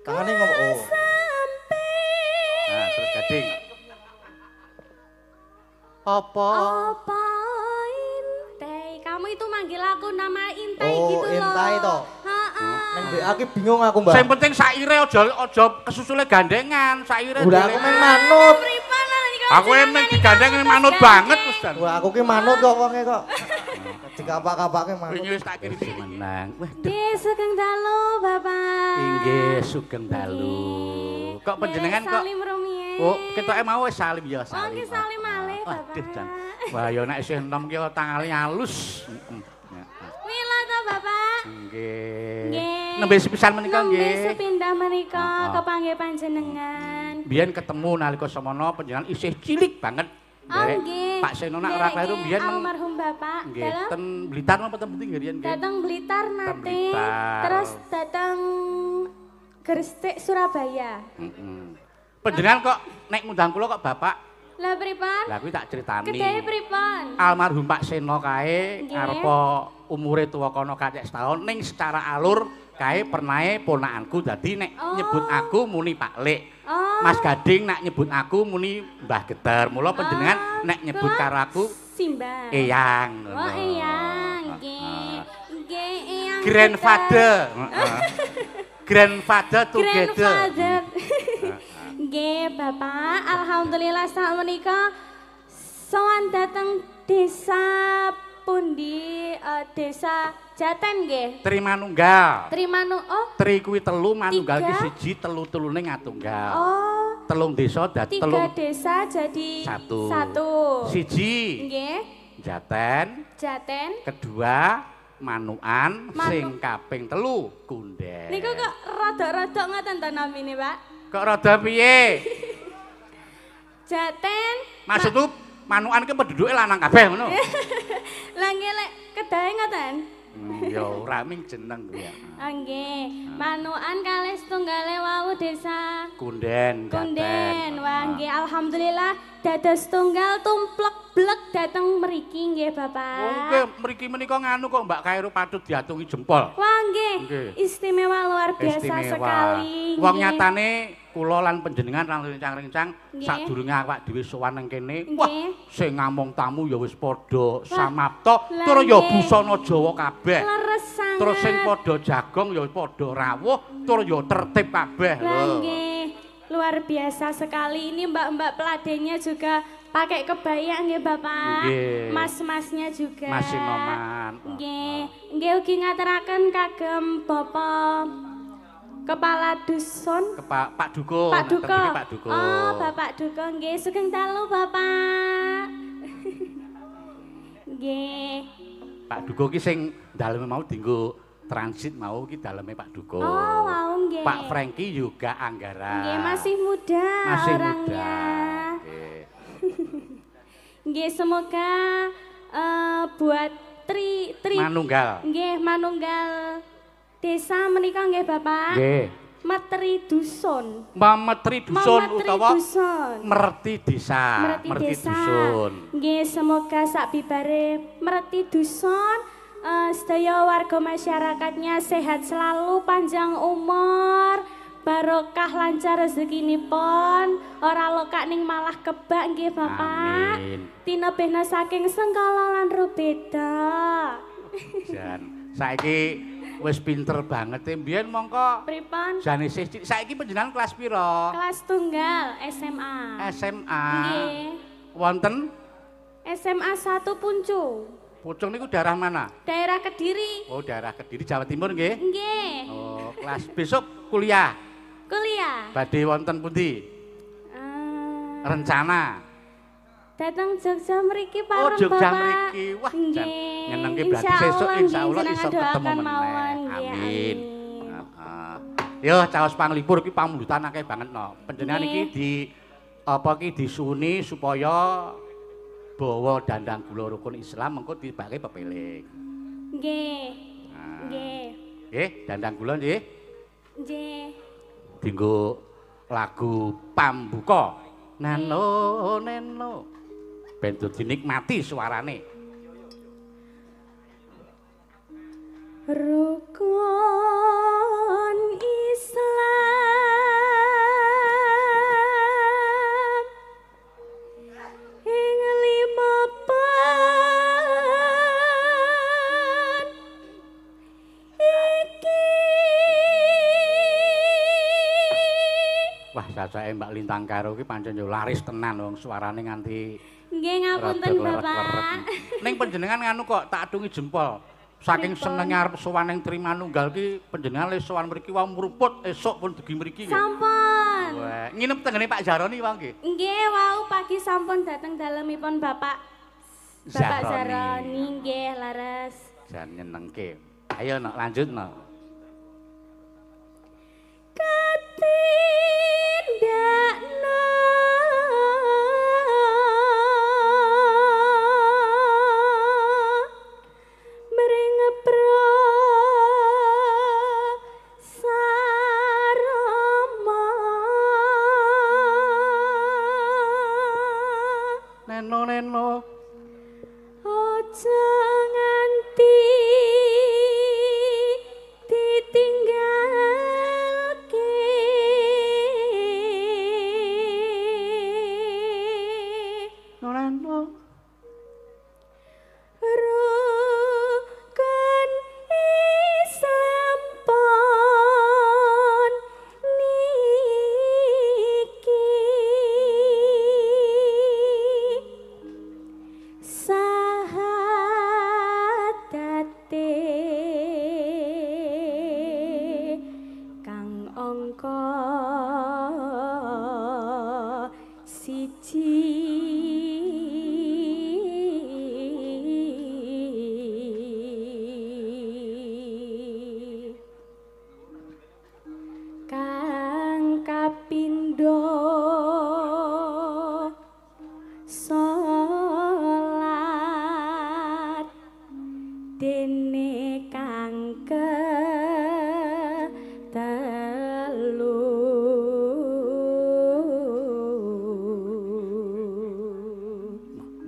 Tangane ngopo? Oh. Nah, terus gading. Apa? Apa Intai? Kamu itu manggil aku nama Intai gitu loh. Oh, Intai toh. Heeh. Nang aku bingung aku, Mbak. Sing penting saire aja kesusule gandengan, saire. Udah aku meng manut. Pripun lah iki. Aku emang digandeng manut banget wis dan. Wah, aku ki manut kok wonge kok. Dikapak-kapake manut. Wingi wis tak kirim menang. Wah, Nggih, sugeng dalu, Bapak. inggih sugeng dalu. Kok panjenengan kok Salim rumiyin. Oh, ketoke mau wis salim ya Oh, salim. nggih salim malih, Bapak. Waduh, Jan. Wah, ya nek isih enom ki tangale halus. Mila to, Bapak. Nggih. Nggih. Nembe sepisan menika Nembe nggih. sepindah menika Heeh. kepanggih panjenengan. Biyen ketemu nalika semono panjenengan isih cilik banget. Oh, Derek nggih. Pak Senonak ora kleru biyen almarhum Bapak. nggih Dalam ten Blitar napa ten Pundi nggih riyen nggih. datang Blitar nate. Blitar. Terus datang Gresik Surabaya. Panjenengan kok nek ngundang kula kok Bapak. Lah pripun? Lah kuwi tak critani. Kedahe pripun? Almarhum Pak Seno kae Nggih. arepa umure tuwa kono kacek setahun ning secara alur kae pernahe ponakanku dadi nek Oh. nyebut aku muni Pak Lik. Oh. Mas Gading nek nyebut aku muni Mbah Geter. Mula panjenengan nek nyebut kula karo aku Simbah. Eyang. Oh, Eyang, nggih. Nggih, Eyang. Grandfather. Heeh. Grandfather together. Grandfather. Nggih, Bapak. Alhamdulillah sak menika sowan dateng desa pundi? Desa Jaten nggih. Trimanunggal. Trimanu oh, Tri kuwi telu, manunggal ki Tiga. siji, telu-telune ngatunggal. oh, Telung desa dadi 3 telung desa jadi satu. satu. Siji Nggih, Jaten, Jaten. kedua Manukan, Manu- sing kaping telu Kunden. Niku kok rada-rada ngoten to namine, Pak? Kok rada piye? Jaten. Maksudku Manukan ki penduduke lanang kabeh ngono. Lah nggih lek kedahe ngoten. Ya ora ming jeneng kuwi ya. Ah, nggih. Manukan kalih setunggale wau desa Kunden, Kunden. Wah, nggih alhamdulillah dados tunggal tumplek-blek dateng mriki nggih, Bapak. Oke, mriki menika nganu kok Mbak Kairo patut diatungi jempol. Wah, nggih. Nggih. Istimewa luar biasa sekali. Wong nggih. nyatane kula lan panjenengan lan rencang-rencang Nggih. sadurunge awak dhewe sowan nang kene. Nggih. Wah, sing ngamong tamu ya wis padha samapta, lah tur ya nggih. busana Jawa kabeh. Leres sangat. Terus sing padha jagong ya padha rawuh, tur ya tertib kabeh Lah lho. nggih. Luar biasa sekali. Ini mbak-mbak peladennya juga pakai kebaya nggih, Bapak. Nggih. Mas-masnya juga. Mas Sinoman. Nggih. Nggih ugi ngaturaken kagem Bapak Kepala Dusun. Pak Duko, Pak Duko. tentuke Pak Duko. Oh, Bapak Duko nggih. Sugeng dalu, Bapak. Nggih. Pak Duko ki sing daleme mau dienggo transit mau ki daleme Pak Duko. Oh, wow nggih. Pak Franky juga Anggara. Nggih, masih muda Masih orangnya. muda. Nggih. Nggih, semoga buat Tri Manunggal. nggih manunggal desa menika nggih Bapak. Nggih. Metri dusun. Mametri dusun Mametri utawa dusun. merti desa. Merti desa. dusun. Nggih, semoga sak bibare merti dusun sedaya warga masyarakatnya sehat selalu, panjang umur, barokah lancar rezekinipun, ora lokak ning malah kebak nggih Bapak. Amin. Tinebehna saking Sengkala lan Rubeda. Jan, saiki wis pinter banget e. Mbiyen mongko Pripun? jane isih cilik. Saiki panjenengan kelas pira? Kelas tunggal SMA. SMA. Nggih. Wonten SMA 1 Puncu. Pucung niku daerah mana? Daerah Kediri. Oh, daerah Kediri, Jawa Timur nggih. Nggih. Oh, kelas besok kuliah. Kuliah. Badhe wonten pundi? Rencana. Datang Jogja mriki Oh, pareng Jogja Bapak. mriki. Wah, jan Nggih. nyenengke berarti sesuk Insyaallah, insyaallah nggih, iso jenengan ketemu doakan meneh. mawon, nggih, Amin. amin. Heeh. Yo, caos panglipur ki pamundutan akeh banget no. Panjenengan iki Nggih. di apa ki disuni supaya bawa dandang gula rukun Islam mengko dibake pepeling. Nggih. Nah. Nggih. Nggih, dandang gula nggih. Nggih. Dinggo lagu pambuka. Nano neno. Ben dinikmati suarane. Rukun Islam Wah, jajake Mbak Lintang Karo ki pancen yo laris tenan wong suarane nganti Nggih ngapunten Bapak. Ning panjenengan nganu kok tak adungi jempol. Saking senenge arep sowan ning Trimanunggal ki panjenengan le sowan mriki wau mruput esuk pun dugi mriki nggih. Sampun. Wah, nginep tengene Pak Jaroni wae nggih. Nggih wau pagi sampun dateng dalemipun Bapak Jaroni nggih laras. Jan nyenengke. Ayo nok lanjut nok. Ketindakno mringepro sarama Neno aja nganti ditinggalke Neno rukun Islam pon niki sahadate kang angka siji kang kapindho salat dene kang ketelu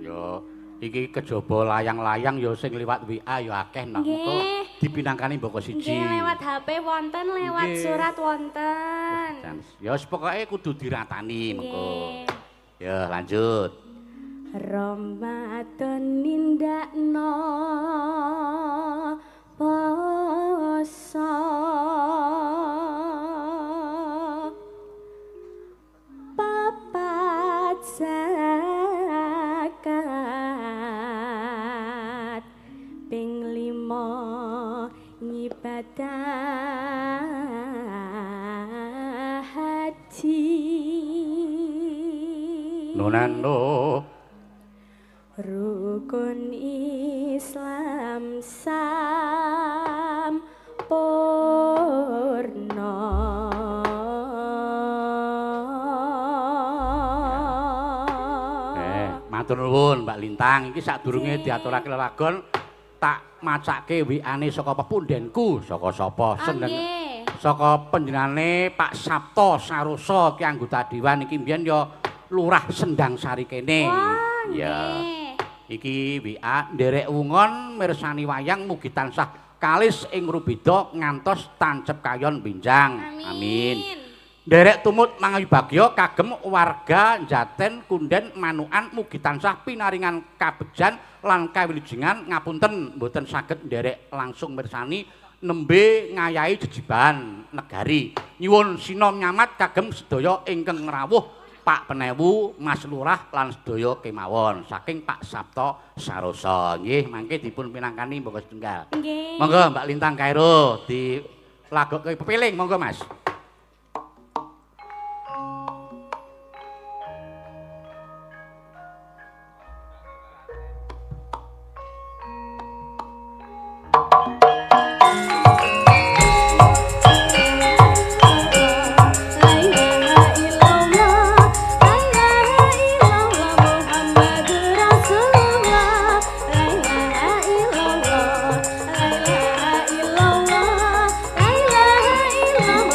yo iki kejaba layang-layang yo sing liwat WA yo akeh nok. Engko dipinangkani mboko siji. nggih lewat HP wonten lewat Nggih. surat wonten Ya wis pokoke kudu diratani mengko. nggih Ya lanjut. Ramadan nindakno poso papat zakat ping 5 ngibadah haji Nonano rukun Islam sampurna matur nuwun Mbak Lintang iki sadurunge diaturake lelagon tak macake WA-ne saka pepundenku saka sapa seneng saka panjenengane Pak Sabto Saroso ki anggota dewan iki mbiyen ya Lurah Sendang Sari kene. Ya. Iki WA nderek wungon mirsani wayang mugi tansah kalis ing rubeda ngantos tancep kayon binjang. Amin. Nderek tumut mangawi bagya kagem warga Jaten Kunden Manukan mugi tansah pinaringan kabejan lan kawilujengan ngapunten mboten saged nderek langsung mirsani nembe ngayahi jejiban negari. Nyuwun sinom nyamat kagem sedaya ingkang rawuh Pak Penewu, Mas Lurah lan sedaya kemawon saking Pak Sabto Saroso. Nggih, mangke dipun pinangkani mboko setunggal. Nggih. Monggo Mbak Lintang Kairo dilagokke pepiling monggo Mas.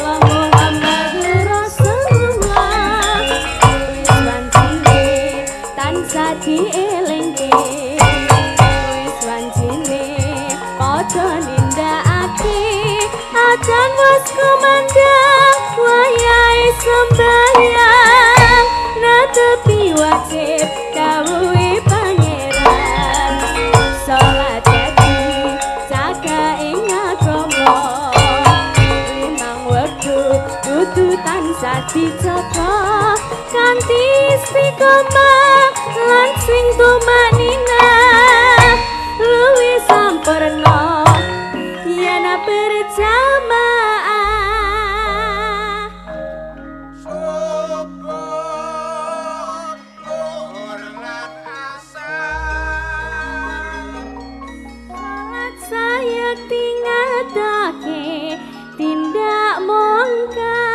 La kudu tansah dijaga kanthi istiqomah lan sing tumanina luwih sampurna yen berjamaah. Salat saya tingadake tindak mungkar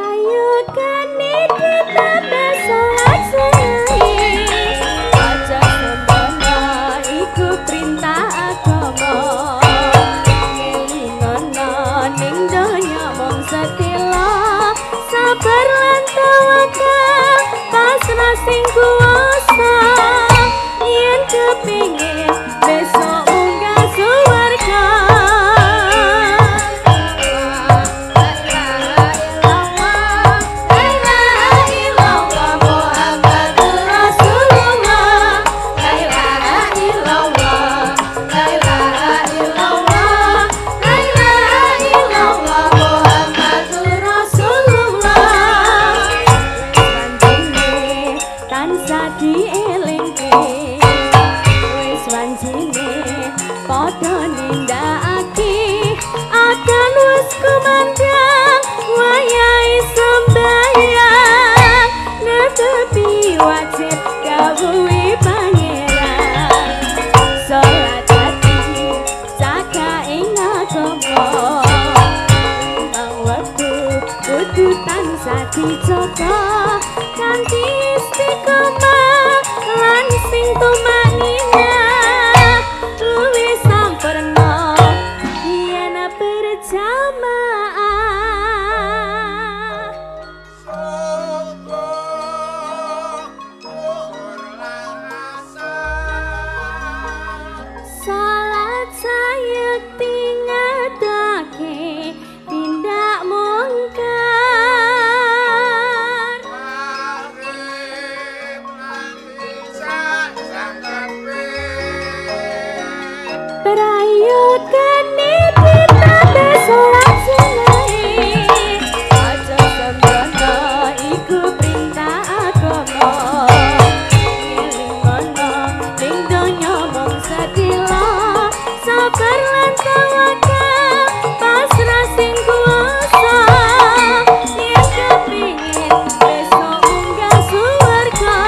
prayogane ditambah salat sunai aja sembana iku perintah agama ngelingono ning donya mung setila sabar lan tawakal pasrah sing kuwasa yen kepingin besok munggah swarga. Tansah dielingke wis wanjine padha nindakake akan wis kumandang wayahe sembahyang netepi wajib dawuhe pangeran salat ati jaga ing agama bang wektu kudu tansah dijaga kanthi istiqomah lan sing tumanina luwih sampurna yen berjamaah. Salat saya tingadake tindak mungkar prayogane ditambah salat sunai aja sembana iku perintah agama ngelingono ning donya mung sedila sabar lan tawakal pasrah sing kuwasa yen kepingin besok munggah swarga.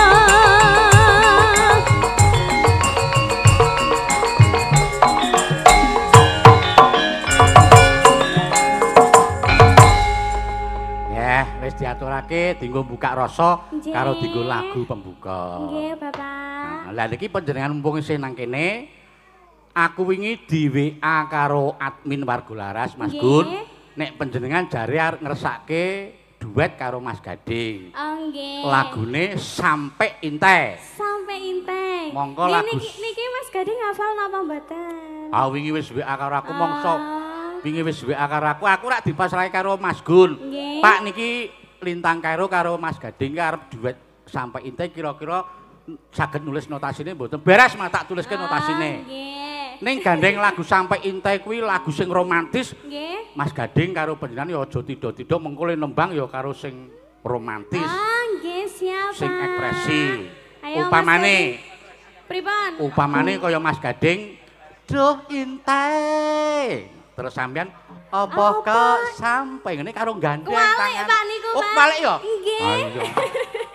Wis diaturake dienggo buka rasa Nggih. karo dienggo lagu pembuka. Nggih, Bapak. Lah niki panjenengan mumpung isih nang kene, aku wingi di WA karo admin Wargolaras Mas Nggih. Gun, nek panjenengan jare arep ngersake duet karo Mas Gading. Oh, nggih. Lagune Sampai Inte. Sampai Inteng. Monggo Nggih, lagu- niki Mas Gading hafal napa mboten? Ah wingi wis WA karo aku mongso. Ah, Wingi wis WA karo aku rak dipasrahi karo Mas Gun. Nggih. Pak niki Lintang Kairo karo Mas Gading arep duet Sampai Inte kira-kira saged nulis notasine mboten? Beres mak tak tuliske notasine. Nggih. Ning gandeng lagu Sampai Inte kuwi lagu sing romantis. Nggih. Mas Gading karo panjenengan ya aja tido-tido mengko le nembang ya karo sing romantis, Ah, nggih siap. sing Pak. ekspresi. Ayo, Mas Upamane, Pripun? upamane kaya Mas Gading, duh Inte. Terus sampean apa kok sampai ngene karo gandeng Kualik, tangan. Pak, niku, Oh, Pak. balik ya? Nggih. Ah, iya.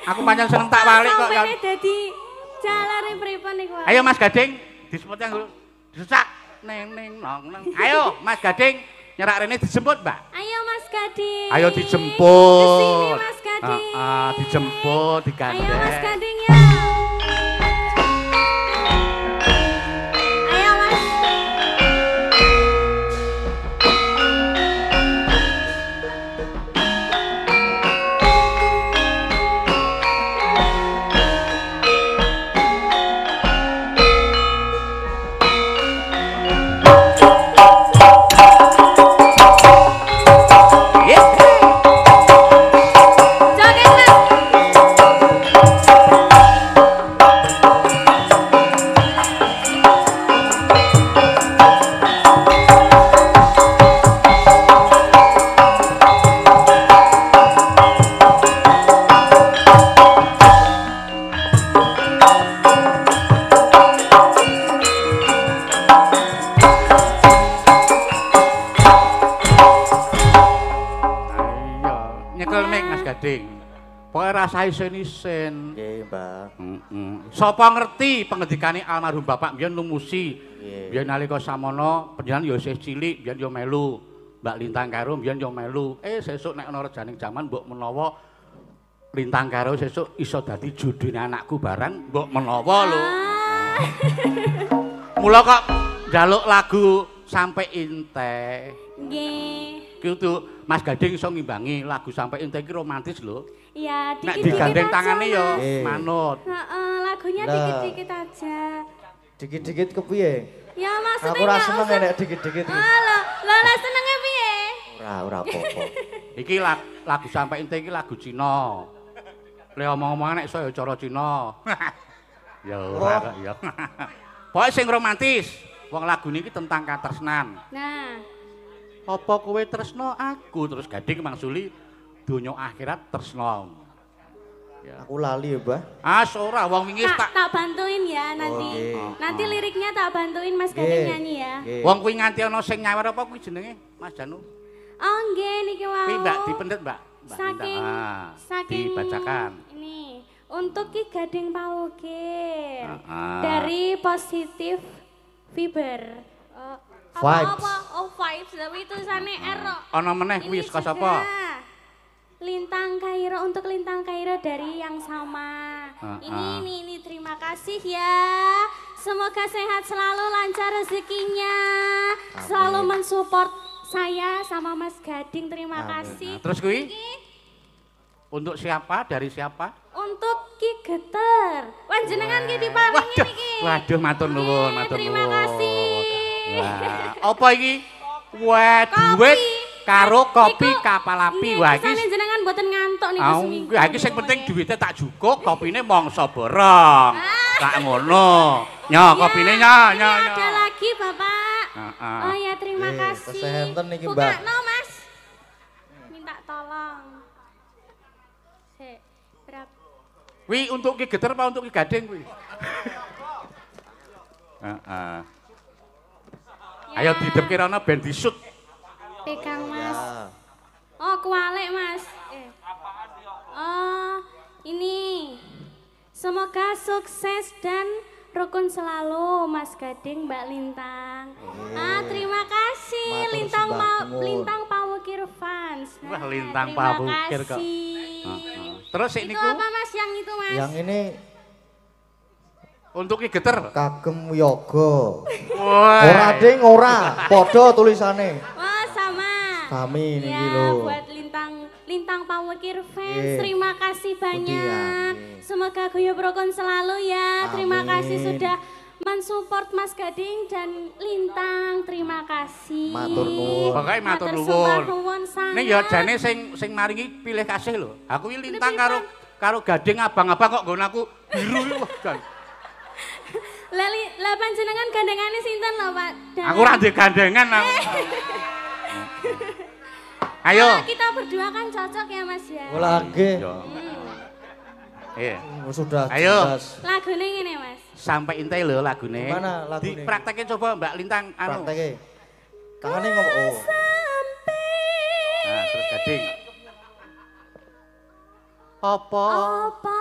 Aku pancen seneng tak balik kok ya. Sampene dadi jalare pripun niku? Pak? Ayo Mas Gading, disebut yang disesak. Neng neng nong neng. Ayo Mas Gading, nyerak rene dijemput, Mbak. Ayo Mas Gading. Ayo dijemput. Kesini Mas Gading. Dijemput, digandeng. Ayo Mas Gading ya. Ayo Mas. Joget Mas. Pokoke rasa isin-isin. Nggih, Mbah. Sapa ngerti pengendikane almarhum Bapak mbiyen numusi. Nggih. Biyen nalika samono panjenengan ya isih cilik, biyen ya melu. Mbak Lintang karo biyen ya melu. Sesuk nek ana rejaning jaman mbok menawa Lintang karo sesuk iso dadi judine anakku barang mbok menawa lho. Mula kok njaluk lagu Sampai Inte. Nggih. Kudu Mas Gading iso ngimbangi lagu Sampai Inte iki romantis lho. Ya, Nek dikit-dikit digandeng aja, tangane ya Mas. manut. Heeh, lagunya Lah. dikit-dikit aja. Dikit-dikit kepiye? Ya maksudnya Aku ora nggak seneng usah- nek dikit-dikit. Lah senenge piye? Ora apa-apa. Iki lagu Sampai Inte iki lagu Cina. Le omong-omongan nek iso ya cara Cina. Ya ora kok ya. Pokoke sing romantis. Wong lagu niki tentang katresnan. Nah, Apa kowe tresno aku terus Gading mangsuli donya akhirat tresno. Ya. Aku lali ya, Mbah. Ora wong wingi tak bantuin ya nanti. Oke. Nanti liriknya tak bantuin Mas Nggih. Gading nyanyi ya. Nggih. wong kuwi nganti ana sing nyawer apa kuwi jenenge Mas Janu. Oh nggih niki wau. Kuwi Mbak dipendet, Mbak. Saking saking dibacakan. Ini untuk Ki Gading Pawukir Ah. dari Positif Fiber. Vibes. Apa? Oh vibes, tapi tulisannya R. kok. Ana meneh kuwi Ini saka juga sapa? Lintang Kairo untuk Lintang Kairo dari yang sama. Ah, Ini terima kasih ya. Semoga sehat selalu, lancar rezekinya. Selalu mensupport saya sama Mas Gading. Terima kasih. Nah, terus kuwi Iki untuk siapa? Dari siapa? untuk Ki Geter. Panjenengan ki diparingi niki. Waduh matur nuwun, matur nuwun. Terima kasih. Wah, apa iki? Wah, duit karo kopi Niku- kapal api. nggih, Wah, iki kesane jenengan mboten ngantuk niku Au, seminggu. iki sing penting duitnya tak jukuk, kopine mongso borong. Tak ngono. Nya, kopine nya, Ini nya. ada lagi Bapak. Heeh. Oh ya terima Nggih, kasih. kesehatan niki, Mbak. Bukakno Mas. Minta tolong. Sik, berapa? Kuwi untuk Ki Geter apa untuk Ki Gading kuwi? Heeh. Ayo didepke rono ben disut. Pegang Mas. Ya. Oh kualik Mas. Oh ini. Semoga sukses dan rukun selalu Mas Gading Mbak Lintang. Terima kasih Matur Lintang sembah nuwun. Lintang Pawukir fans. Wah, Lintang terima Pawukir kok. kasih. Terus sik Itu niku apa Mas yang itu Mas? Yang ini untuk Ki Geter. kagem yoga. Wah. Ora ding ora, padha tulisane. Wah sama. Sami niki Ya, lho. buat Lintang Pawukir fans, Nggih. terima kasih banyak. nggih. Semoga guyub rukun selalu ya. Terima Amin. kasih sudah mensupport Mas Gading dan Lintang. Terima kasih. Matur nuwun. Pokoknya matur sembah nuwun. nuwun sangat. Ning ya jane sing maringi pilih kasih lho. Aku iki Lintang Ini karo Gading abang-abang kok nggon aku biru iki wah Gan. Lah panjenengan gandengane sinten lho, Pak? Aku ora ndek gandengan aku. Ayo. Ah, kita berdua kan cocok ya, Mas ya. Olah nggih. Yo. Iya. Sudah Ayo. jelas. Lagune ngene, Mas. Sampai intai lho lagune. Gimana lagune? Dipraktekin coba Mbak Lintang anu. Prakteke. Tangane ngomong oh. Nah, terus Gading. Apa? Apa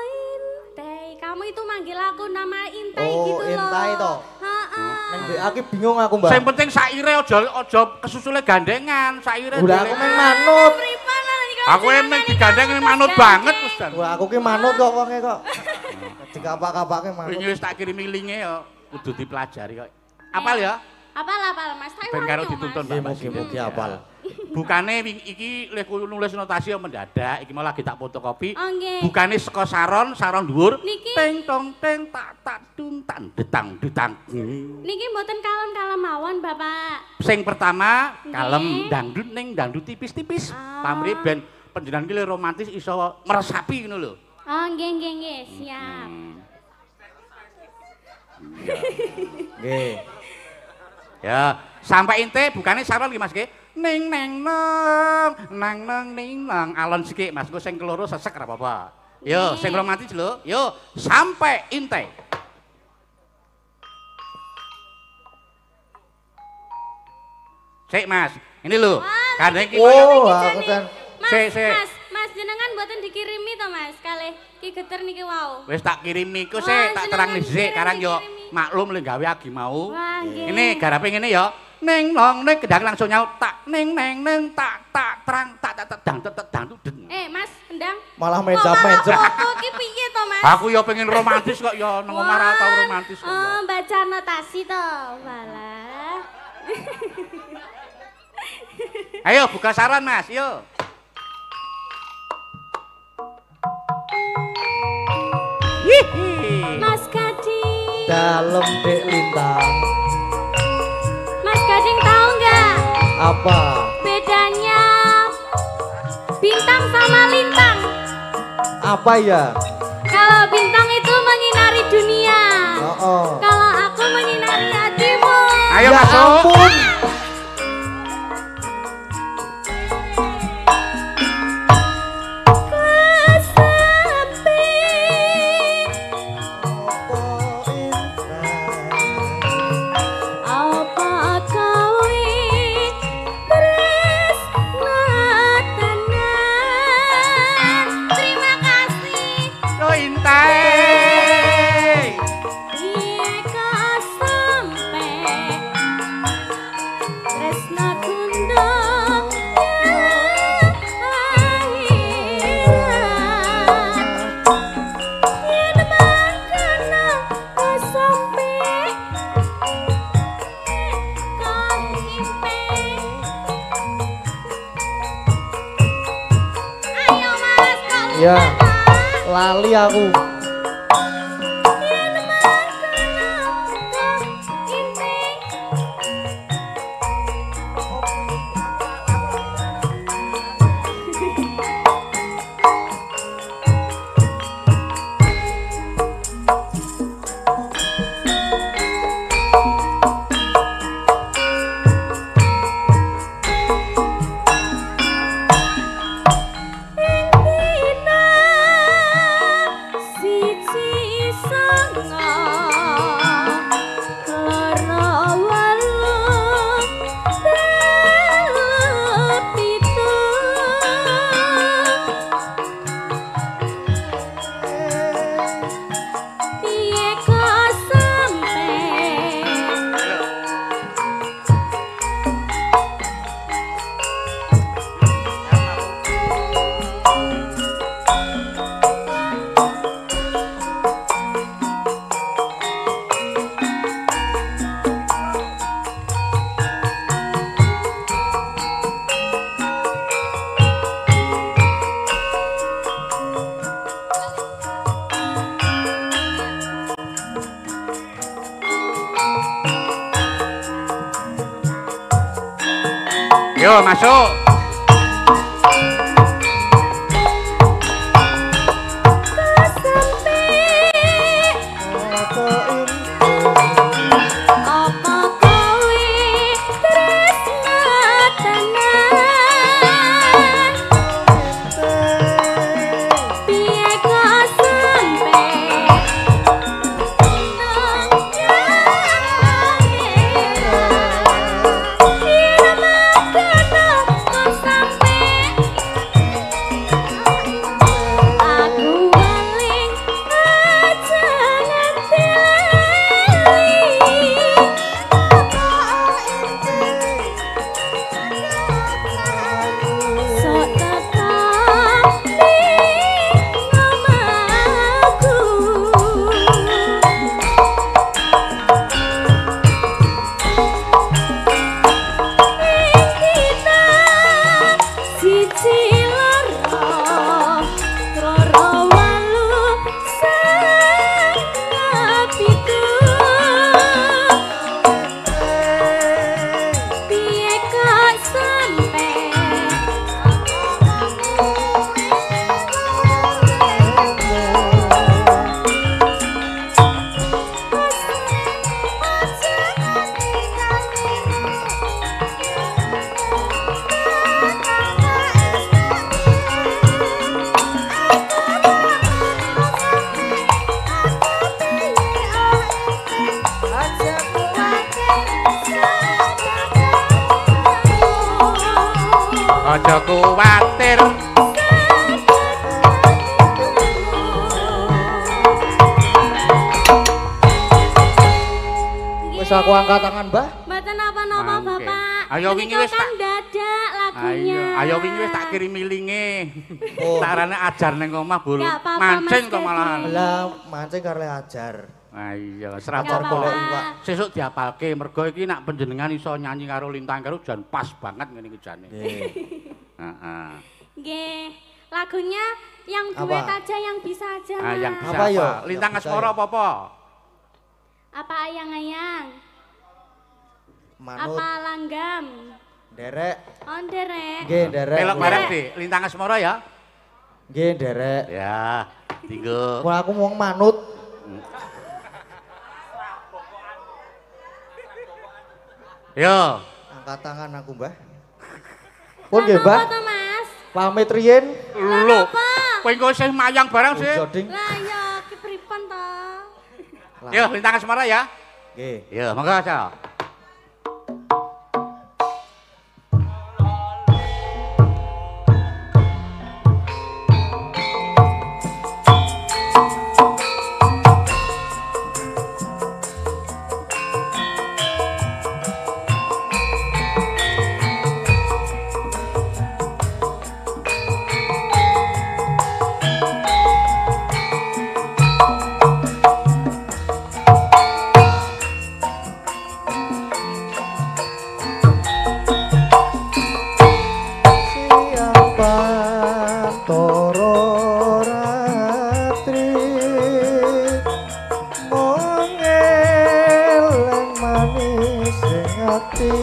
Intai? Kamu itu manggil aku nama Intai Oh, gitu loh. Intai toh? Heeh. Neng BA ki bingung aku, Mbak. Sing penting saire aja kesusule gandengan, saire. Udah aku main manut. Pripun lah iki kalau Aku jenengan emang iki digandeng kamu manut Mas banget Gading. Mas Dan. Wah, aku ki manut kok wonge kok. Dikapak-kapake manut. Wingi wis tak kirimi linke ya kudu dipelajari kok. Apal ya? Apal Mas. Tapi Ben karo wangi, dituntun Mas. Nggih, Mbak. mugi-mugi apal. Bukane iki lek nulis notasi ya mendadak, iki mau lagi tak fotokopi. Oh, nggih. Bukane saka saron dhuwur. Niki. Teng tong teng tak tak dum tan detang detang. Niki mboten kalem-kalem mawon, Bapak. Sing pertama Nggih. kalem dangdut ning dangdut tipis-tipis. Ah. Pamrih ben panjenengan ki romantis iso meresapi ngono lho. Oh, nggih, siap. Nggih. Ya, sampai inte bukane saron iki Mas nggih. Ning neng nang nang ning nang alon sithik Mas, engko sing keloro sesek ora apa-apa. Yo, Nggih. sing romantis lho. Yo, sampai inte. Sik Mas, ini lho. Gandeng ki koyo Oh, aku kan Mas, Sik. Mas jenengan mboten dikirimi to Mas, kalih Ki Geter niki wau. Wis tak kirimi iku sih, tak terang dhisik karang yo maklum le gawe agi mau. Wah, nggih. Ini garape ngene ya. Ning nong ning kendang langsung nyaut tak ning neng neng tak terang tak dang den. Mas, kendang. Malah meja-meja. Kok ki piye to Mas? Aku yo pengen romantis kok yo nang omah ra tau romantis kok. Oh, baca notasi to. Walah. Ayo buka saran Mas, yo. Hihi. Mas Gading. Dalem Dek Lintang. Mas Gading tahu nggak Apa? bedanya bintang sama lintang? Apa ya? Kalau bintang itu menyinari dunia. Oh. Kalau aku menyinari hatimu. Ayo Ya masuk. ampun. Apa kau tresnatanan? Terima kasih. Yo intai. Piye kau sampai tresna kundang Ya, lali aku. Yo masuk. Aja kuwatir. Bisa aku angkat tangan, Mbah? Mboten napa-napa, Bapak. Ayo wingi wis tak dadak lagunya. Ayo wingi wis tak kirimi linge. Oh. Tarane ajar ning omah buru. Gak apa-apa, Mancing Mas kok malahan. Lah, mancing karo ajar. Iya, Gak serapor apa-apa. kok. Sesuk diapalke mergo iki nak panjenengan iso nyanyi karo Lintang karo jan pas banget ngene iki jane. Nggih. Heeh. Nggih. Lagunya yang duet aja, yang bisa aja, Mas. Yang bisa Apa, yo? Lintang Yang bisa, Asmara yo. apa-apa? Apa ayang-ayang? Manut, Apa langgam? derek. On derek. Nggih, derek. Pelok bareng di Lintang Asmara ya. Nggih, derek. Ya, tinggo. Wah, aku mau manut. Yo. Angkat tangan aku, Mbah. Pun nggih, Mbah. Apa, Mas? Pamit riyen. Lho. Kowe engko isih mayang barang sih. Joding. Lah ya, ki pripun to? Yo, Lintang Asmara ya. Nggih. Yo, monggo aja. Siapa toro ratri mongeleng manis ing ati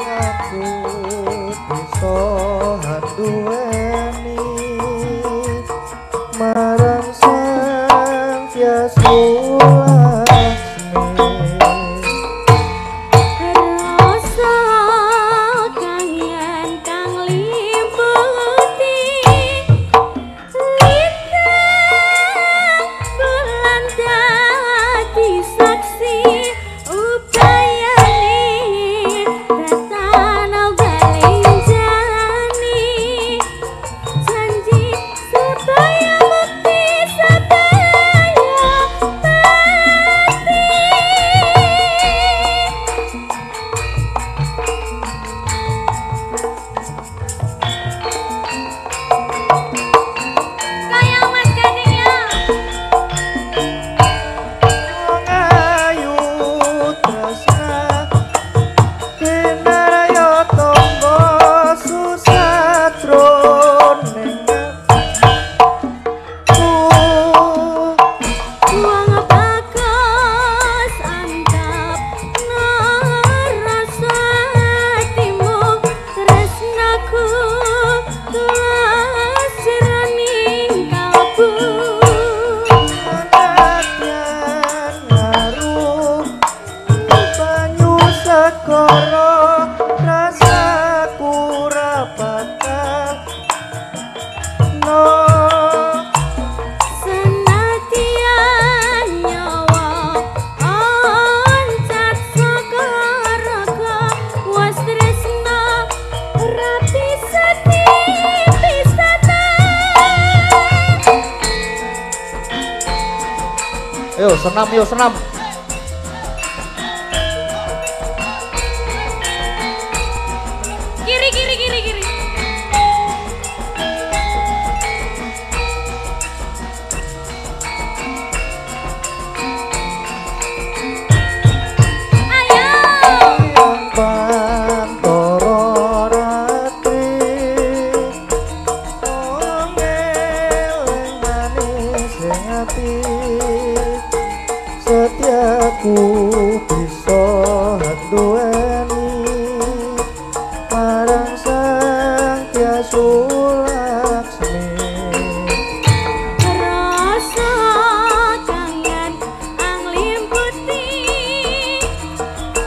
aku bisa handuweni marang sang Hyasmu Rasa kangen kang liputi lintang bulan dadi saksi upayane datana balenjani janji supaya bukti sedaya pasti. Kayak Mas Gading ya. Ngayu tresna kinaraya tangga susatroning Wong bagus antap narasa hatimu tresnaku tulus jroning kalbu. anaknya ngaruh banyu segara rasaku rapatan no Senadyan nyawa oncat saka raga was tresna rapi setipis Yo senam yo senam. kiri kiri kiri kiri. Ayo. Yang pantoro ratri mongeleng manis ing ati setiaku bisa handuweni marang sang Hyasmu Laksmi. Rasa kangen ang limputi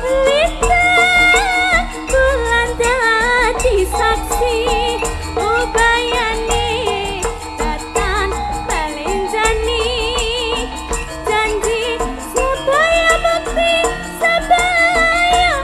lintang bulan dadi saksi ubayane datan balenjani janji supaya bukti sebaya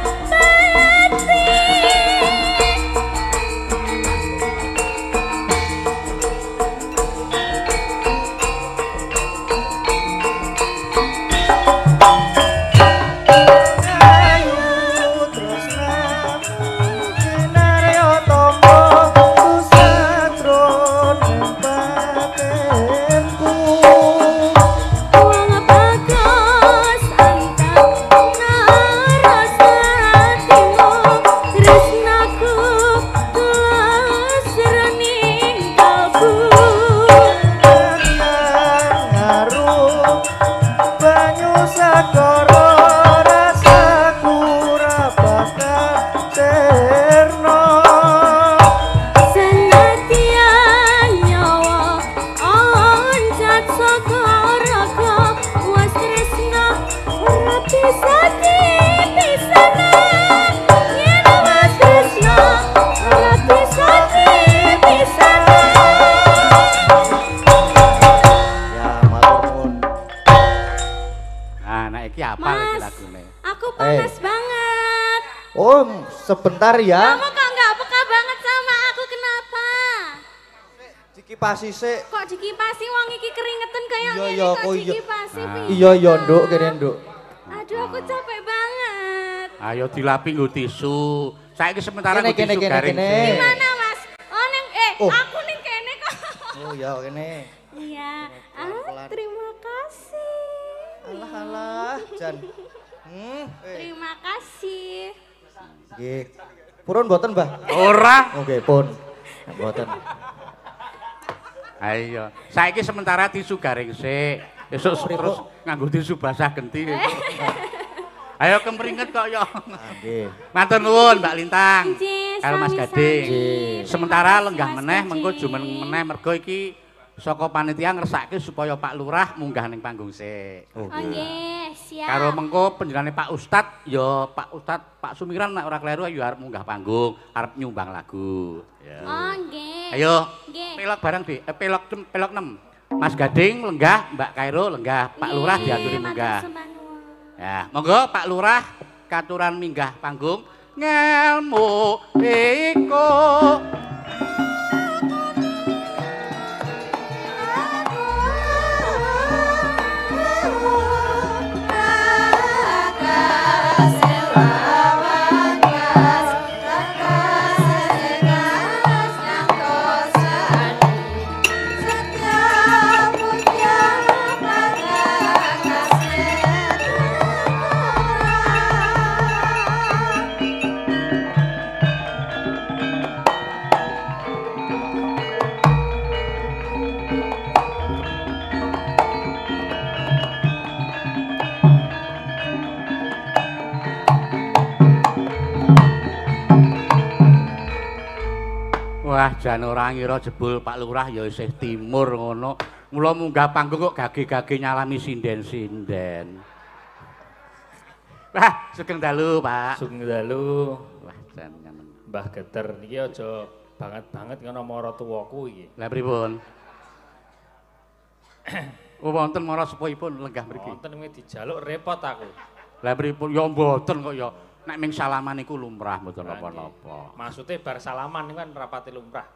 banyu sakara rasaku ra bakal terno. Senadyan nyawa oncat saka raga was tresna ora bisa dipisahna. Yen was tresna ora bisa dipisahna. Ya matur nuwun. Nah, nek iki apa iki Mas, lagune? aku panas banget. Oh, sebentar ya. Kamu kok nggak peka banget sama aku, kenapa? Dikipasi sik. Kok dikipasi wong iki keringetan kayak Iya, gini iya, kok kok iya. dikipasi piye? Iya iya Nduk, kene Nduk. Aduh, aku capek banget. Ayo dilapi nggo tisu. Saiki sementara Kene, nggo tisu kene, garing. kene. sik. Gimana, Mas? Oh, Oh. aku ning kene kok. Oh ya kene. Iya. Pelan-pelan. Terima kasih. Alah alah, Jan. Terima kasih. Nggih. Purun mboten, Mbah? Ora. Oke, pun. Mboten. Ayo. Saiki sementara tisu garing sik. Esuk terus nganggo tisu basah genti. Ayo kemringet kok yo. Nggih. Matur nuwun Mbak Lintang. Nggih, Karo Mas sami-sami. Gading. Nggih. Sementara Terima lenggah kasih, meneh Mas mengko Gading. jumen meneh mergo iki saka panitia ngersake supaya Pak Lurah munggah ning panggung sik. Oh, Oh, nggih, siap. Karo mengko penjenengane Pak Ustad ya Pak Ustad Pak Sumiran nek ora kleru ya arep munggah panggung, arep nyumbang lagu. Ya. Oh, nggih. Ayo, Nggih. pelok bareng Dik. Pelok 6. Mas Gading lenggah, Mbak Kairo lenggah, Pak Lurah diaturi munggah. Ya, monggo Pak Lurah katuran minggah panggung ngelmu iku. Wah, jan ora ngira jebul Pak Lurah ya isih timur ngono. Mula munggah panggung kok gage-gage nyalami sinden-sinden. Wah, sugeng dalu, Pak. Sugeng dalu. Wah, jan ngono. Mbah Geter niki aja banget-banget ngono mara tuwaku iki. Lah pripun? Oh, wonten mara sepuhipun lenggah mriki. Wonten wingi dijaluk repot aku. Lah pripun? Ya mboten kok ya. Nek ming salaman iku lumrah mboten Lah, napa-napa. nggih. Maksudnya bar salaman niku kan rapati lumrah.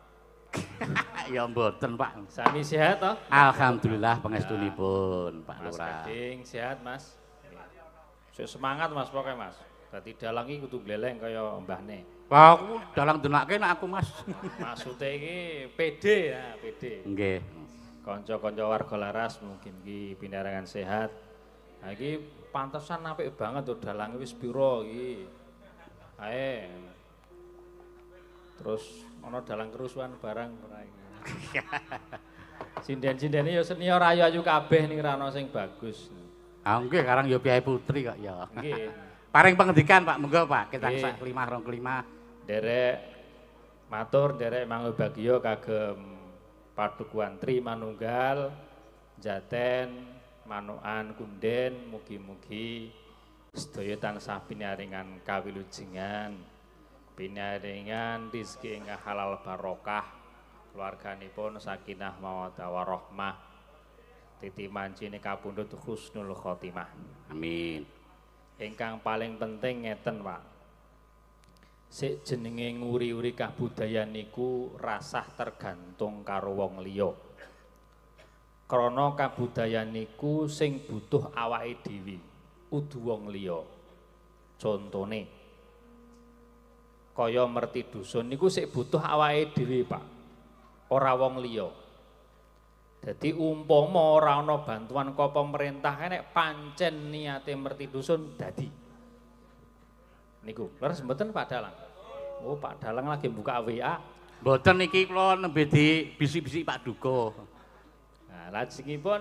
Ya mboten, Pak. Sami sehat toh? Alhamdulillah pangestunipun, Pak Mas Lurah. Gading sehat, Mas. Suk semangat Mas pokoknya Mas. Dadi dalang iki kudu gleleng kaya mbahne. Wah, aku dalang denake nek aku, Mas. Maksudnya iki pede ya, pede. Nggih. Kanca-kanca warga laras mungkin iki pinarengan sehat. Nah iki pantesan apik banget tuh dalange wis pira iki. Ae. Terus ana dalang kerusuhan barang ora iki. Sinden-sindene ya senior ayu-ayu kabeh ning ra ana sing bagus. Ah nggih, karang ya Piai Putri kok ya. Nggih. Paring pengendikan Pak, monggo Pak. Kita Nggih. sak kelimah rong kelimah. Derek matur derek mangul bagya kagem padukuhan Tri Manunggal, Jaten, Manukan, Kunden, mugi-mugi sedaya tansah pinaringan kawilujengan, pinaringan rezeki ingkang halal barokah, keluarganipun sakinah mawaddah warahmah, titi mancine kapundhut husnul khotimah. Amin. Ingkang paling penting ngeten, Pak. Sik jenenge nguri-uri kabudayan niku rasah tergantung karo wong liya. Krana kabudayan niku sing butuh awake dhewe, udu wong liya. Contone kaya merti dusun niku sik butuh awake dhewe, Pak. Ora wong liya. Dadi umpama ora ana bantuan ka pemerintah nek pancen niate merti dusun dadi. Niku, leres mboten Pak Dalang? Oh, Pak Dalang lagi buka WA. Mboten niki kula nembe di bisik-bisik Pak Duko. Nah, lajengipun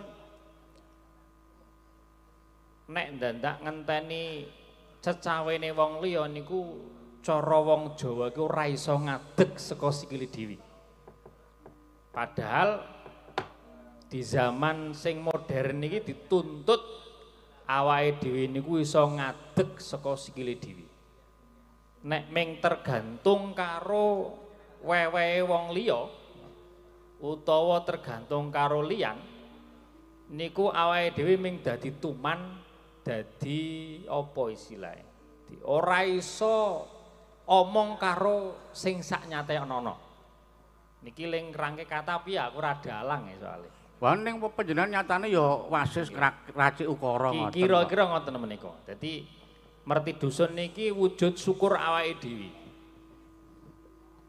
nek ndandak ngenteni cecawene wong liya niku cara wong Jawa iku ora iso ngadeg saka sikile dhewe. Padahal di zaman sing modern iki dituntut awake dhewe niku iso ngadeg saka sikile dhewe. Nek ming tergantung karo wewehe wong liya utawa tergantung karo liyan niku awake dhewe ming dadi tuman, dadi apa istilahé? Ora iso omong karo sing sak nyate ana. Niki ling rangke kata piye aku ora dalang ya soalé. Wah ning panjenengan nyatane ya wasis racik ukara ngoten. Kira-kira ngoten menika. Dadi merti dusun niki wujud syukur awake dhewe.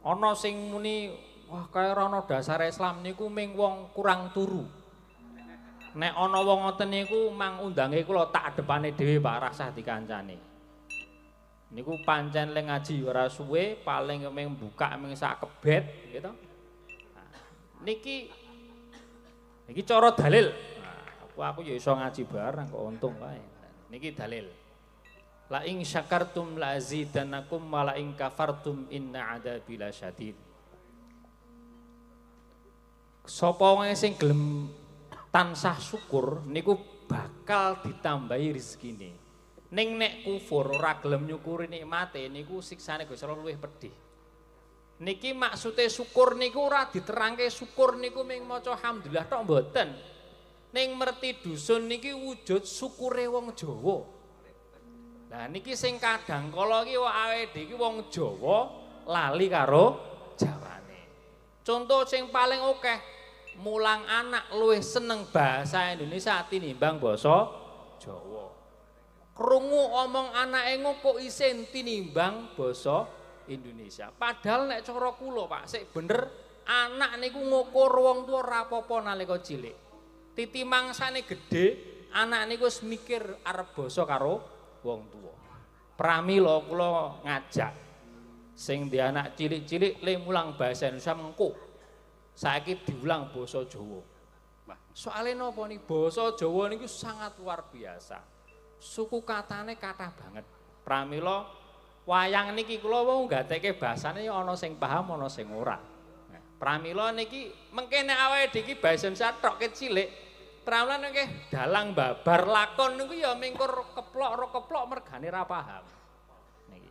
Ana sing muni wah kaya ora ana dasar Islam niku ming wong kurang turu. Nek ana wong ngoten niku mang undange kula tak adepane dhewe Pak rasah dikancani. Niku pancen le ngaji ora suwe, paling ming buka ming sak kebet gitu. Nah, niki cara dalil. Nah, aku ya iso ngaji bareng kok untung wae. Niki dalil. La ing syakartum la azidannakum wa la ing kafartum inna adzabi lasyadid. Sapa wae sing gelem tansah syukur niku bakal ditambahi rezekine. Ning nek kufur ora gelem nyukuri nikmate niku siksane Gusti Allah luwih pedih. Niki maksude syukur niku ora diterangke syukur niku ming maca alhamdulillah tok mboten. Ning merti dusun niki wujud syukure wong Jawa. Lah niki sing kadang kala iki awake dhewe iki wong Jawa lali karo Jawane. Contoh sing paling akeh mulang anak luwih seneng bahasa Indonesia tinimbang basa Jawa. Krungu omong anake kok isin tinimbang basa Indonesia. Padahal nek cara kula Pak, sik bener anak niku ngukur wong tuwa ora apa-apa nalika cilik. Titi mangsane gedhe, anak niku wis mikir arep basa karo wong tuwa. Pramila kula ngajak sing di anak cilik-cilik le mulang bahasa Indonesia mengko. Saiki diulang basa Jawa. Soale napa nih basa Jawa niku sangat luar biasa. Suku katane kathah banget. Pramila wayang niki kula wau nggateke basane ya ana sing paham ana sing ora. Pramila niki mengkene awake dhewe iki basa Indonesia tok cilik. Pramila niki dalang babar lakon niku ya mingkur keplok mergane ra paham. Niki.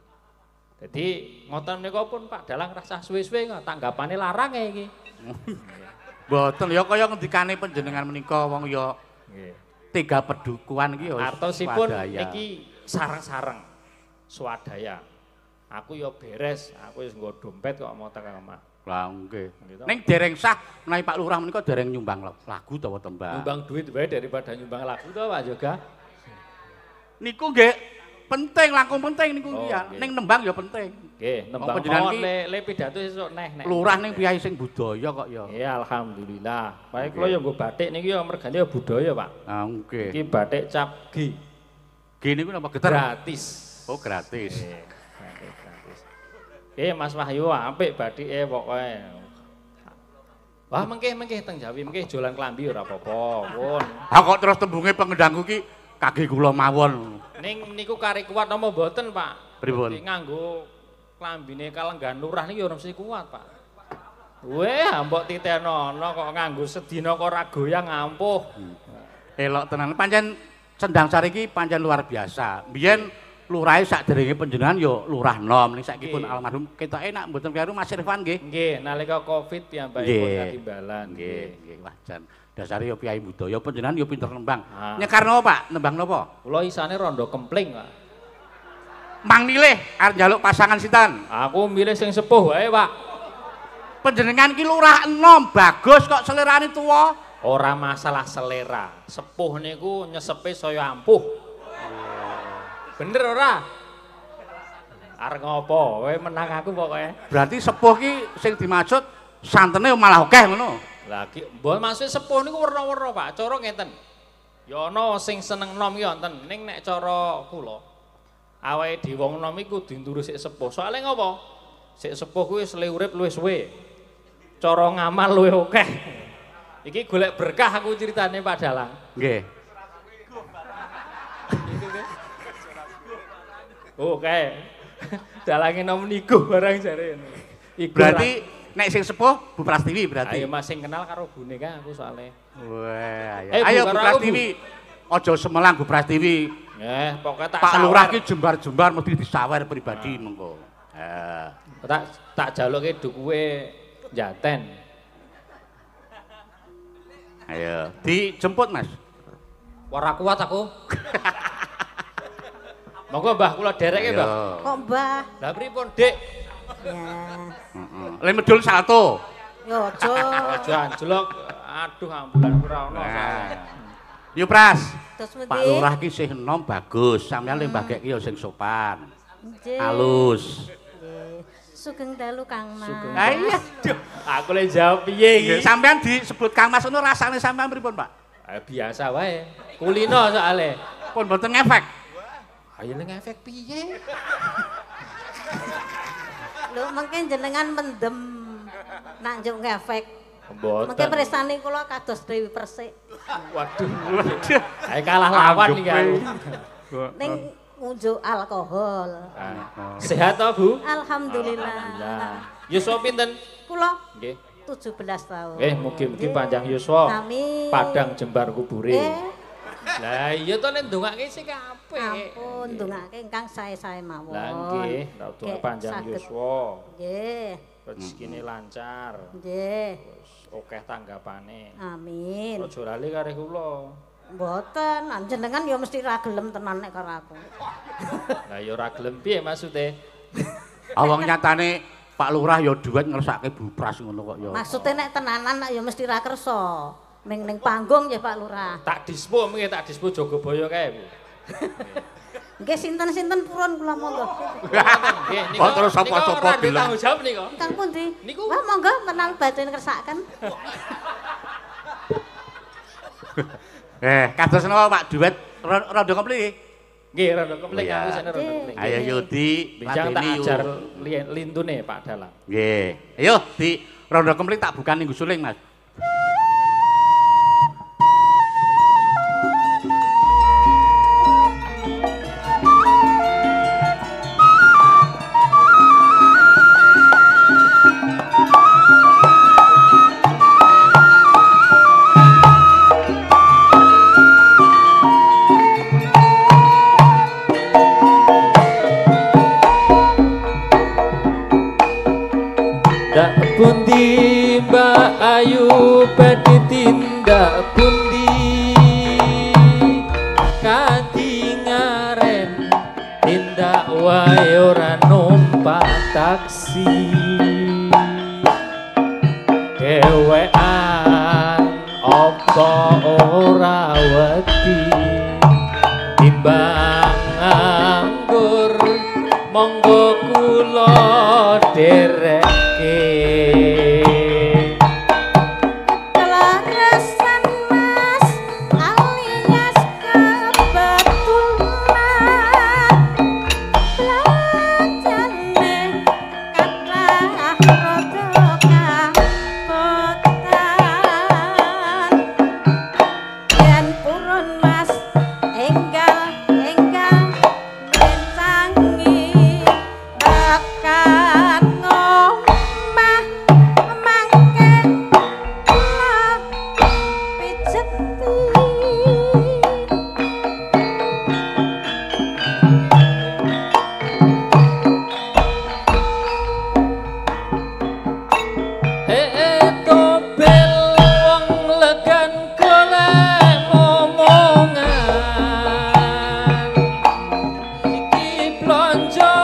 Dadi ngoten menika pun Pak Dalang rasah suwe-suwe tanggapane larang iki. Mboten ya kaya ngendikane panjenengan menika wong ya nggih. Tiga pedukuan iki ya artosipun iki sareng-sareng swadaya. Aku ya beres, aku wis nggo dompet kok mau tekan omah. Lah nggih. Ning dereng sah menawi Pak Lurah menika dereng nyumbang lagu utawa tembang. Nyumbang duit wae daripada nyumbang lagu to Pak Yoga. Niku nggih penting, langkung penting niku ya. Ning nembang ya penting. Nggih, nembang mawon le pidato sesuk nek. Lurah ning piyai sing budaya kok ya. Iya, alhamdulillah. Baik kula ya nggo batik niki ya mergane ya budaya, Pak. Ah, nggih. Iki batik cap G. G niku napa geter? Gratis. Oh, gratis. Gratis. Mas Wahyu apik batike pokoke. Wah, mengke teng Jawi, mengke jualan klambi ora apa-apa, pun. Ha kok terus tembunge pengendangku ki kagih kula mawon. Ning niku kari kuat napa mboten, Pak? Pripun? Nganggo klambine Kalenggan Lurah niki ora mesti kuat, Pak. Weh, mbok titenono kok nganggo sedina kok ora goyang ampuh. Elok tenan. Pancen Sendang Sari iki pancen luar biasa. Biyen lurahe sakderenge panjenengan ya Lurah Nom. Ning saiki pun almarhum ketok enak mboten karo Mas Irfan nggih. Nggih, nalika Covid piyambakipun katimbalan. Nggih, wajan. Dasare ya piyai budaya panjenengan ya pinter nembang. Nyekar napa, Pak? Nembang napa? Kula isane rondo kempling, Pak. Mang milih arep njaluk pasangan sinten? Aku milih sing sepuh wae, Pak. Panjenengan ki Lurah Enom, bagus kok selerane tuwa. Ora masalah selera. Sepuh niku nyesepe saya ampuh. Bener ora? Arep ngopo? Kowe menang aku pokoke. Berarti sepuh ki sing dimaksud santene malah akeh ngono. Lah ki mbok maksud sepuh niku werna-werna, Pak. Cara ngeten. Ya ana sing seneng nom ki wonten. Ning nek cara kula awake dhewe wong nom iku dinturu sik sepuh. Soale ngopo? Sik sepuh kuwi wis urip luwih suwe. Cara ngamal luwih akeh. Iki golek berkah aku ceritane Pak Dalang. Nggih. Oke. Dalange nom niku barang jare. Iku Berarti nek sing sepuh Bu Prastiwi berarti. ayo Mas sing kenal karo bune ka aku soalnya. Wah, Bu, ayo Bu karo aku, Prastiwi. Aja semelang Bu Prastiwi. Pokoknya tak Pak sawer. Lurah ki jembar-jembar mesti disawer pribadi mengko. Tak jaluke dukuwe Jaten. Ayo, dijemput Mas. Ora kuat aku. Monggo Mbah kula dereke, Mbah. Kok Mbah? Lah pripun, Dik? Ya. Heeh. Le medul salto. Yo aja. Aja anjlok. Aduh ambulan ora ono. Yo Pras. Terus Pak Lurah ki sing enom bagus, sampeyan le mbageke ya sing sopan. Nggih. Halus. Nggih. Sugeng dalu Kang Mas. Ah iya. Aku le jawab piye iki? Sampeyan disebut Kang Mas ngono rasane sampeyan pripun, Pak? Biasa wae. Kulino soalnya. Pun mboten ngefek. Ayo ning efek piye? Lho mengke jenengan mendem nak njuk ngefek. Mboten. Mengke presane kula kados Dewi Persik. Waduh. Ayo kalah lawan iki aku. Ning ngunjuk alkohol. Sehat toh, Bu? Alhamdulillah. Yuswa pinten? Kula Nggih. 17 tahun. Mugi-mugi panjang yuswa. Amin. Padang jembar kubure. Nggih. Lah iya to nek ndongake sik apik. Ampun, ndongake ingkang sae-sae mawon. Lah nggih, doa panjang saged. yuswa. Nggih. Rezekine lancar. Nggih. Terus akeh tanggapane. Amin. Aja lali kare kula. Mboten, jenengan ya mesti ra gelem tenan nek karo aku. Lah ya ora gelem piye maksude? Awang nyatane Pak Lurah ya duet ngersake Bu Pras ngono kok ya. Maksude nek tenanan ya mesti ra kersa. Ning panggung ya Pak Lurah. Tak dispo mengke tak dispo Jogobaya kae, Bu. Nggih sinten-sinten purun kula monggo. Nggih, niku. Kok terus sapa-sapa gelem. bilang. Tanggung jawab niku. Kang pundi? Niku. Wah monggo menang badhe ngersaken. Kados napa Pak duet rondo komplit. Nggih, rada komplek Iya. aku sene rada komplek. Ayo Yudi, Bincang tak lateni yuk. ajar lintune Pak Dalang. Nggih. Ayo di rondo komplit tak bukan minggu suling, Mas. Dak pundi Mbak Ayu badhe tindak pundi kanthi ngaren tindak wae ora numpak taksi dewean apa ora wedi timbang nganggur monggo kula dereke Kelarasan Mas alias kebetulan Belanjane kathah rada kabotan Yen purun Mas enggal bencangi bakal ngomah mangke kula pijeti tobel wong legan golek omongan iki blonjo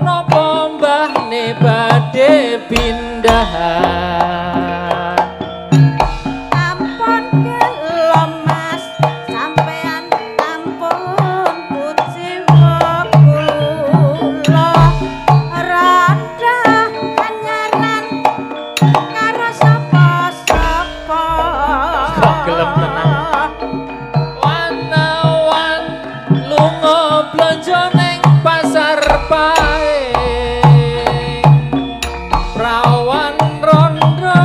napa mbahne badhe pindahan ampun kula Mas sampean ampun kuciwa kula rada hanyaran karo sapa-sapa Kok gelem tenan? Wan-wan lunga blonjo ning pasar pae prawan rondo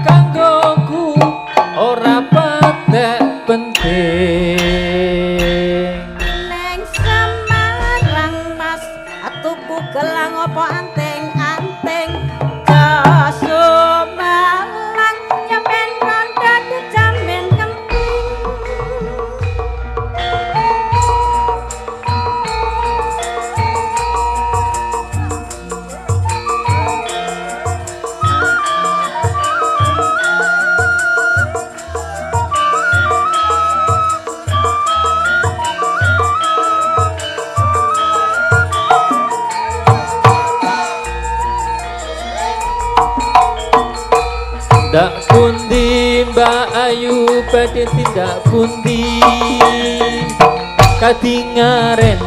kanggoku ora patek penting Neng Semarang Mas apa anting-anting Josumalang nyepen ronda dijamin kemping Tindak pundi Mbak Ayu badhe tindak pundi kadingaren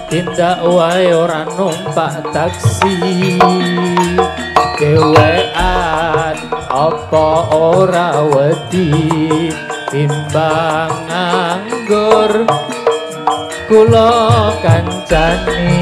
tindak wae ora numpak taksi dewean apa ora wedi timbang nganggur kula kancane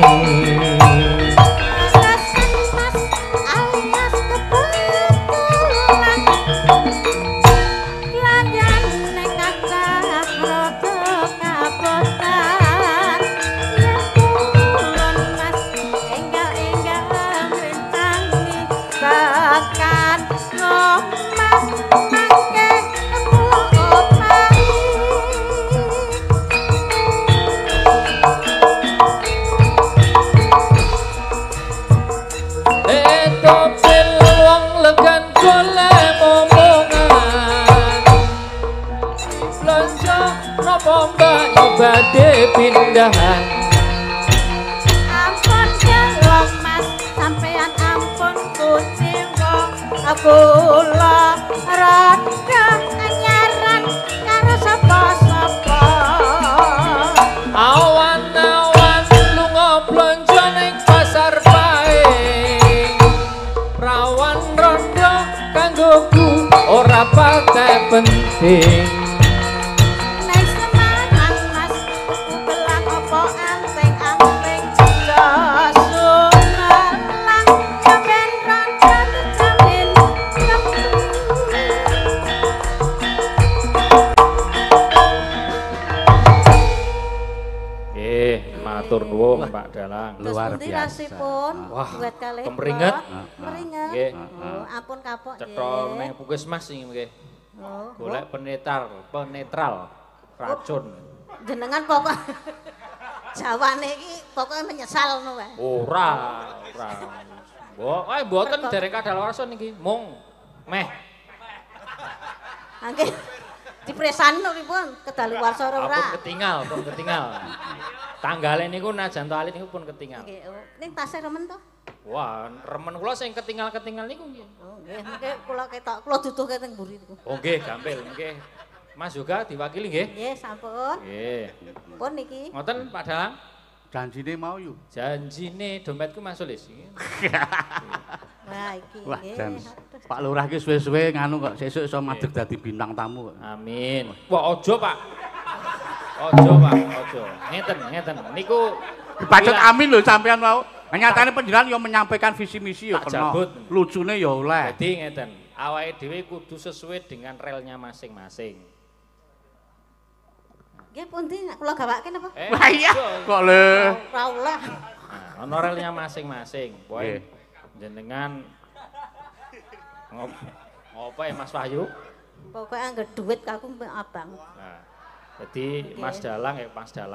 badhe pindahan ampun jelok mas sampean ampun kuciwa kula rada anyaran karo sapa-sapa awan-awan lunga blonjo ning pasar paing rawan rondo kanggoku ora patek penting matur nuwun Pak Dalang. Luar biasa. Wah, buat kalih. kemeringet. Kemeringet. Nggih. Ampun kapok nggih. Cetha ning Puskesmas iki nggih. Oh. Golek penetral racun. Jenengan pokok Jawane iki pokoke menyesal ngono wae. Ora. Mbok, mboten dereng kadaluwarsa niki, mung meh. Nggih. Dipresani pripun kedaluwarsa ora? Pun ketinggal. Tanggale niku najan to alit niku pun ketinggal. Nggih, ning tasih remen to? Wah, remen kula sing ketinggal niku nggih. Oh, nggih, mengke kula ketok, kula duduhke teng mburi niku. Oh nggih, gampil nggih. Mas juga diwakili nggih. Nggih, sampun. Nggih. Pun niki. Ngoten Pak Dalang. Janjine mau yuk. Janjine dompetku Mas Sulis. Wah, iki Wah, nggih. jan. Pak Lurah ki suwe-suwe nganu kok sesuk iso madeg dadi bintang tamu kok. Amin. Wah, ojo Pak. Ojo. Ngeten. Niku Bacot amin lho sampean mau. Nyatane panjenengan yo menyampaikan visi misi yo Tak kena. jabut. Lucune yo oleh. Jadi ngeten, awake dhewe kudu sesuai dengan relnya masing-masing. Nggih pundi kula gawake napa? Wah iya, kok le. Ora oleh. Nah, ono relnya masing-masing. Pokoke jenengan ngopo ya Mas Wahyu? Pokoke angger duit aku abang. Nah, jadi Mas Dalang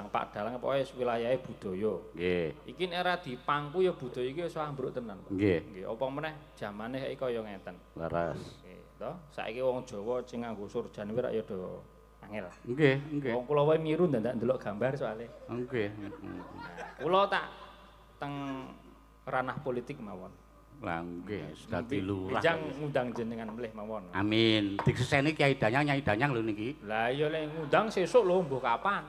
Pak Dalang pokoke wilayahe budaya. Nggih. Iki era dipangku ya budaya iki wis ambruk tenan. Nggih. Nggih, apa meneh jamane saiki kaya ngeten. Laras. Nggih, to. Saiki wong Jawa sing nganggo surjan kuwi rak ya do angel. Nggih. Wong kula wae miru ndak ndelok gambar soalé. Nggih. Kula tak teng ranah politik mawon. Lah nggih, dadi lurah. Bijang ngundang jenengan mlih mawon. Amin. Diseseni Kyai Danyang lho niki. Lah iya lek ngundang sesuk lho mbuh kapan?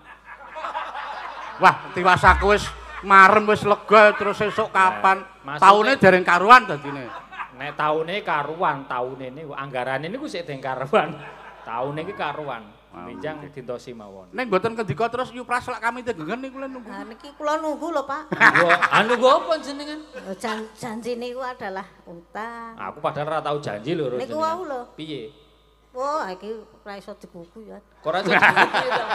Wah, tiwasaku wis marem wis lega terus sesuk kapan? Taune dereng karuan dadine. Nek taune karuan, taune niku anggarane niku sik deng karuan. Taune iki karuan. Bijang dintosi mawon. Nek mboten kendika terus Yupras lak kami tenggengen niku lho nunggu. Nah niki kula nunggu lho, Pak. Anu go apa jenengan? Janji niku adalah utang. Aku padahal ora tau janji lho. Niku wau lho. Piye? Wah, iki ora iso digugu ya. Ora iso janji piye to?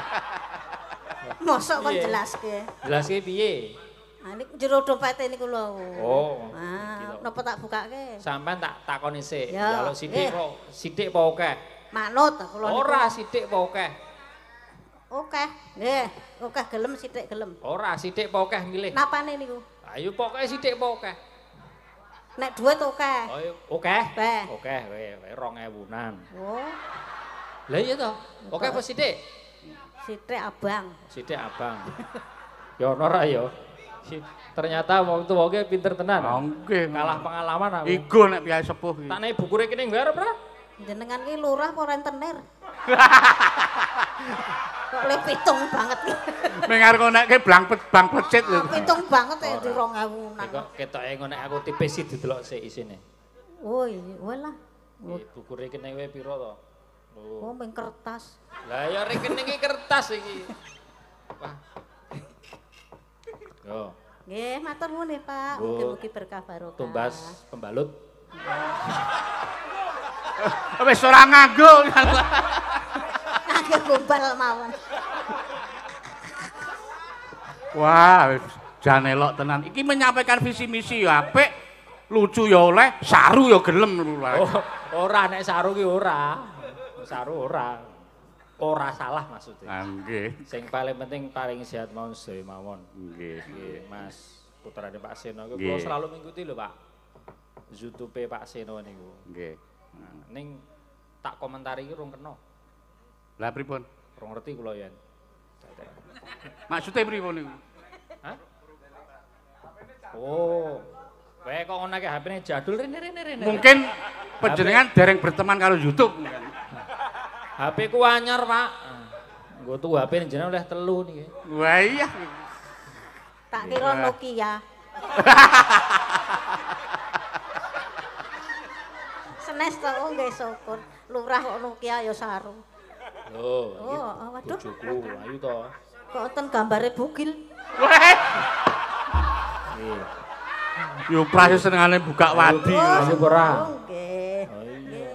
Mosok kon jelaske. Jelaske piye? Ah niku jero dompete niku lho. Oh. Ah, napa tak bukake? Sampeyan tak takoni sik. Ya. Jaluk sithik apa akeh? Manut kula niku. Ora sithik apa akeh? Oke. Nggih, oke gelem sithik gelem. Ora sithik apa akeh milih. Napane niku? Ayo pokoke sithik apa akeh? Nek duit oke. Oh, oke. Oke. Oke, kowe 2000-an. Oh, Lah iya to. Oke apa sithik? sithik abang. Sithik abang. Ya ono ra ya. Ternyata wong tuwa ki pinter tenan. Oh, nggih. Kalah pengalaman aku. Iku nek piyai sepuh iki. Tak nek buku rekening ngarep ra? Jenengan ki lurah apa rentenir? Kok le pitung banget ki. Mengar konekke bang pecit lho. Pitung banget ya di 2000-an. Kok ketoke ngonek aku tipis sih didelok sik isine. Oh iya, walah. Buku rekening kowe piro to? Oh, ming kertas. Lah ya rekening iki kertas iki. Wah. Yo, Nggih, matur nuwun nggih, Pak. Bu. Mugi-mugi berkah barokah. tumbas pembalut. Wis ora nganggo. Kagek gombal mawon. Wah, jan elok tenan. Iki menyampaikan visi misi ya apik, lucu ya oleh, saru ya gelem lho. Oh, ora nek saru ki ora. Saru ora. Ora salah maksudnya. Ah, nggih. Sing paling penting paling sehat mawon sedaya mawon. Nggih. Nggih, Mas putrane Pak Seno Nggih. kula selalu mengikuti lho, Pak. YouTube Pak Seno niku. Nggih. Ning tak komentari iki rung kena. Lah pripun? Rung ngerti kula yen. Maksude pripun niku? Hah? Oh. Kowe kok ngono iki HP-ne jadul rene. Mungkin panjenengan dereng berteman karo YouTube. HP ku anyar, Pak. Nggo tuku HP jenengan oleh 3 niki. Wah iya. Tak kira Nokia. Senes to oh nggih syukur. Lurah kok Nokia ya saru. Loh, Oh, waduh. bojoku, ayo to. Kok enten gambare bugil. Wah. Nggih. Yo prase senengane buka wadi. Ayo ora. Oh nggih. Oh iya.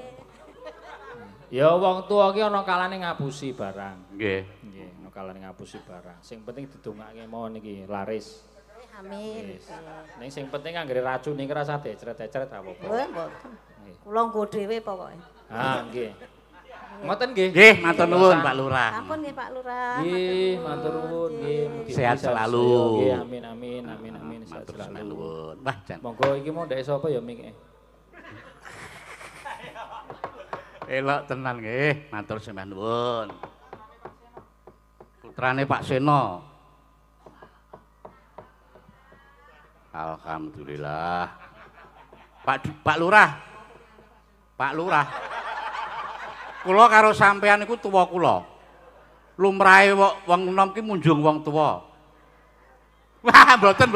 Ya wong tuwa ki ana kalane ngapusi barang. Nggih. Nggih, ana kalane ngapusi barang. Sing penting didongake mawon iki laris. Amin. Wis. Ning sing penting anggere racun iki rasa decret-decret apa-apa. Wah, mboten. Nggih. Kula nggo dhewe pokoke. Ah, nggih. Ngoten nggih. Nggih, matur nuwun Pak Lurah. Ampun nggih Pak Lurah. Nggih, matur nuwun nggih. Mugi Sehat bisa selalu. Nggih, amin amin amin amin sehat Matur selalu. nuwun. Wah, jan. Monggo iki mau ndek sapa ya mik. Elok tenan nggih, matur sembah nuwun. Putrane Pak Seno. Alhamdulillah. Pak Lurah. Pak Lurah. Kula karo sampean iku tuwa kula. Lumrahe wong enom ki munjung wong tuwa. Wah, mboten.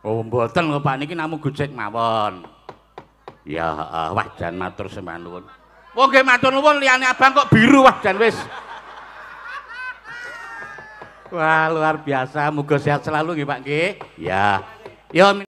Oh, mboten kok Pak niki namung gojek mawon. Ya, wah jan matur sembah nuwun. Wong nggih matur nuwun liyane abang kok biru wah jan wis. Wah, luar biasa. Muga sehat selalu nggih Pak nggih. Ya. Ya